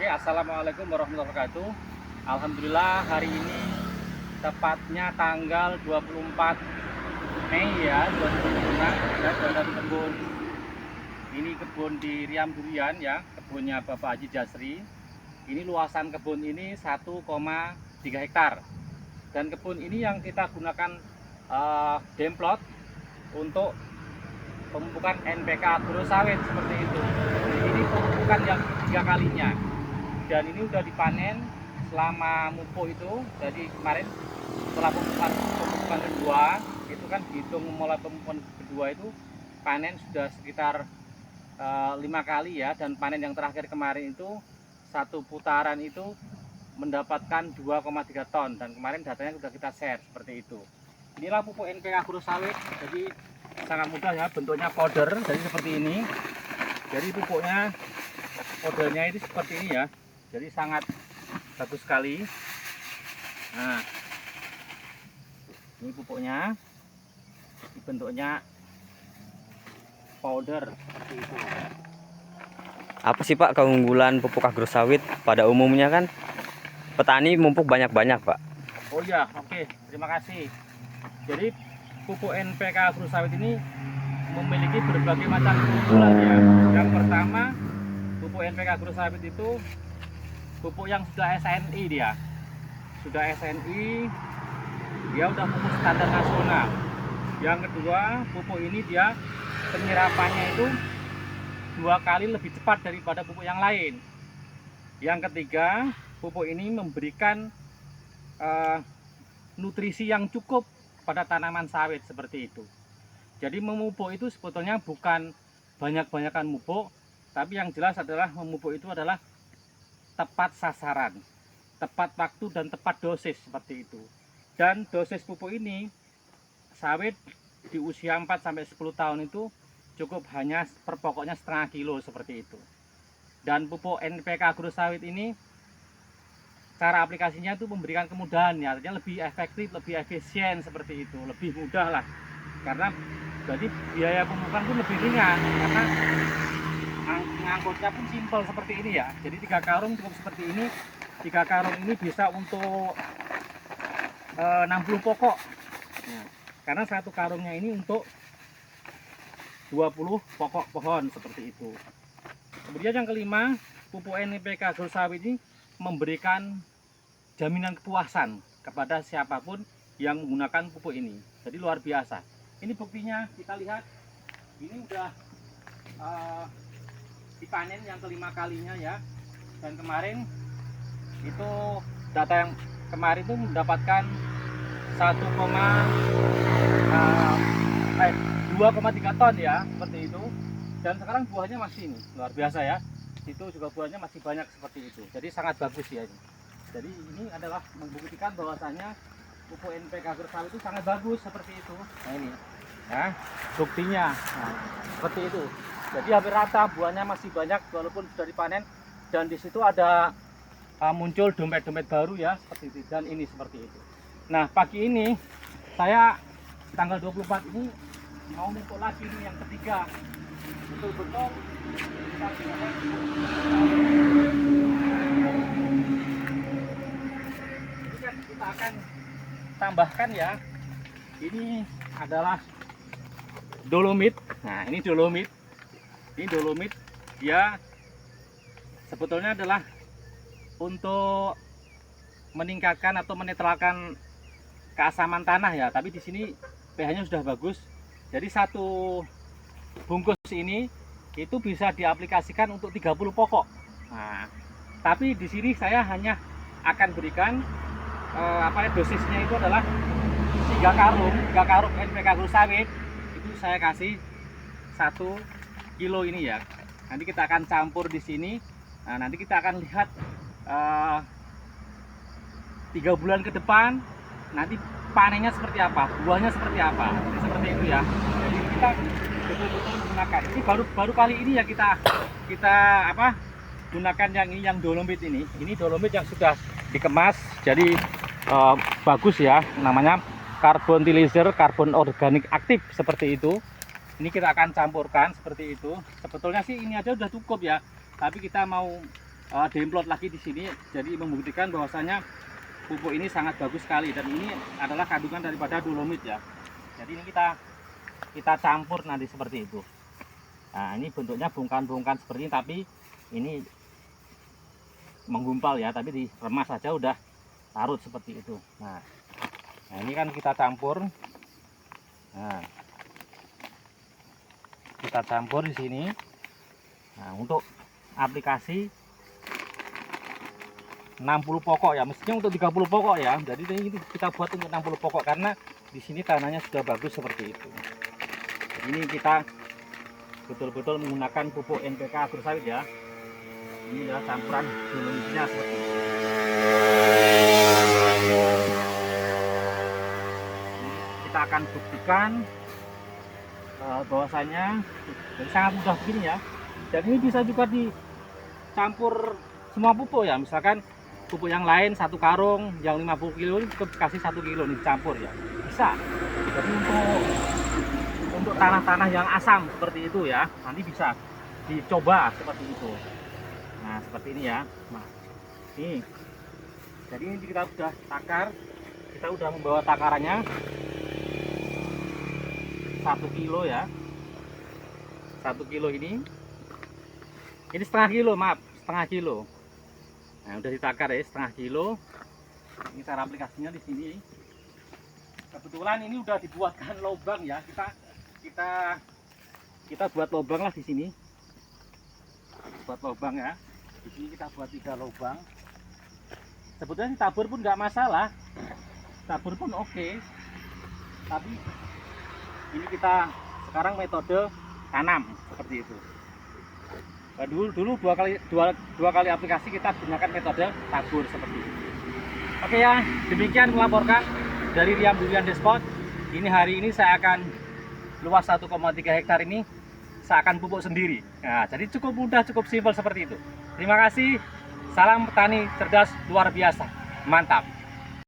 Assalamualaikum warahmatullahi wabarakatuh. Alhamdulillah hari ini tepatnya tanggal 24 Mei ya 2026 saya berada di kebun. Ini kebun di Riam Durian ya, kebunnya Bapak Haji Jasri. Ini luasan kebun ini 1,3 hektar. Dan kebun ini yang kita gunakan demplot untuk pemupukan NPK agrosawit seperti itu. Ini pemupukan yang ketiga kalinya. Dan ini udah dipanen selama mupuk itu. Jadi kemarin setelah pemupukan kedua itu kan dihitung mulai pemupukan kedua itu panen sudah sekitar 5 kali ya. Dan panen yang terakhir kemarin itu satu putaran itu mendapatkan 2,3 ton. Dan kemarin datanya sudah kita share seperti itu. Inilah pupuk NPK agrosawit. Jadi sangat mudah ya, bentuknya powder. Jadi seperti ini. Jadi pupuknya powdernya itu seperti ini ya. Jadi sangat bagus sekali. Nah, ini pupuknya, ini bentuknya powder seperti itu. Apa sih Pak keunggulan pupuk agrosawit? Pada umumnya kan petani mumpuk banyak-banyak Pak. Oh ya, oke, terima kasih. Jadi pupuk NPK agrosawit ini memiliki berbagai macam keunggulan ya. Yang pertama, pupuk NPK agrosawit itu pupuk yang sudah SNI dia. Sudah SNI, dia udah pupuk standar nasional. Yang kedua, pupuk ini dia penyerapannya itu 2 kali lebih cepat daripada pupuk yang lain. Yang ketiga, pupuk ini memberikan nutrisi yang cukup pada tanaman sawit seperti itu. Jadi memupuk itu sebetulnya bukan banyak-banyakan mupuk, tapi yang jelas adalah memupuk itu adalah tepat sasaran, tepat waktu dan tepat dosis seperti itu. Dan dosis pupuk ini sawit di usia 4-10 tahun itu cukup hanya per pokoknya setengah kilo seperti itu. Dan pupuk NPK agrosawit ini cara aplikasinya itu memberikan kemudahan ya, artinya lebih efektif, lebih efisien seperti itu, lebih mudah lah. Karena jadi biaya pemupukan pun lebih ringan karena ngangkutnya pun simpel seperti ini ya. Jadi 3 karung cukup seperti ini. 3 karung ini bisa untuk 60 pokok. Nah, karena satu karungnya ini untuk 20 pokok pohon seperti itu. Kemudian yang kelima, pupuk NPK agrosawit ini memberikan jaminan kepuasan kepada siapapun yang menggunakan pupuk ini. Jadi luar biasa. Ini buktinya, kita lihat ini udah dipanen yang kelima kalinya ya. Dan kemarin itu data yang kemarin itu mendapatkan 2,3 ton ya, seperti itu. Dan sekarang buahnya masih ini, luar biasa ya. Itu juga buahnya masih banyak seperti itu. Jadi sangat bagus ya ini. Jadi ini adalah membuktikan bahwasanya pupuk NPK agrosawit itu sangat bagus seperti itu. Nah ini ya, buktinya. Nah, seperti itu. Jadi hampir rata buahnya masih banyak walaupun sudah dipanen. Dan di situ ada muncul dompet-dompet baru ya seperti itu. Dan ini seperti itu. Nah pagi ini saya tanggal 24 ini mau mupuk lagi ini yang ketiga. Betul-betul kita akan tambahkan ya. Ini adalah dolomit. Nah ini dolomit. Ini dolomit dia sebetulnya adalah untuk meningkatkan atau menetralkan keasaman tanah ya. Tapi di sini pH-nya sudah bagus. Jadi satu bungkus ini itu bisa diaplikasikan untuk 30 pokok. Nah, tapi di sini saya hanya akan berikan dosisnya itu adalah 3 karung NPK agrosawit itu saya kasih 1 kilo ini ya. Nanti kita akan campur di sini. Nah, nanti kita akan lihat 3 bulan ke depan nanti panennya seperti apa, buahnya seperti apa. Jadi seperti itu ya. Jadi kita betul-betul menggunakan. Ini baru kali ini ya kita gunakan yang dolomit ini. Ini dolomit yang sudah dikemas. Jadi bagus ya, namanya karbon tilizer, karbon organik aktif seperti itu. Ini kita akan campurkan seperti itu. Sebetulnya sih ini aja udah cukup ya, tapi kita mau demplot lagi di sini, jadi membuktikan bahwasanya pupuk ini sangat bagus sekali, dan ini adalah kandungan daripada dolomit ya. Jadi ini kita campur nanti seperti itu. Nah, ini bentuknya bongkahan-bongkahan seperti ini, tapi ini menggumpal ya, tapi diremas saja udah larut seperti itu. Nah ini kan kita campur. Nah, kita campur di sini. Nah, untuk aplikasi 60 pokok ya, mestinya untuk 30 pokok ya. Jadi ini kita buat untuk 60 pokok karena di sini tanahnya sudah bagus seperti itu. Jadi ini kita betul-betul menggunakan pupuk NPK Agrosawit ya. Ini adalah campuran dolomitnya seperti ini. Kita akan buktikan bahwasanya sangat mudah begini ya. Dan ini bisa juga dicampur semua pupuk ya, misalkan pupuk yang lain 1 karung yang 50 kilo ini cukup kasih 1 kilo nih dicampur ya, bisa. Jadi untuk tanah-tanah yang asam seperti itu ya, nanti bisa dicoba seperti itu. Nah seperti ini ya. Nah ini, jadi ini kita sudah takar, kita sudah membawa takarannya 1 kilo ya, 1 kilo ini setengah kilo, maaf, setengah kilo. Nah udah ditakar ya, setengah kilo. Ini cara aplikasinya di sini. Kebetulan ini udah dibuatkan lubang ya, kita buat lubang lah di sini. Buat lubang ya, di sini kita buat 3 lubang. Sebetulnya tabur pun nggak masalah, tabur pun oke. Tapi ini kita sekarang metode tanam seperti itu. Nah, dulu dua kali aplikasi kita gunakan metode tabur seperti itu. Oke ya, demikian melaporkan dari Riam Durian Despot. Ini hari ini saya akan luas 1,3 hektar ini saya akan pupuk sendiri. Nah, jadi cukup mudah, cukup simpel seperti itu. Terima kasih. Salam petani cerdas luar biasa. Mantap.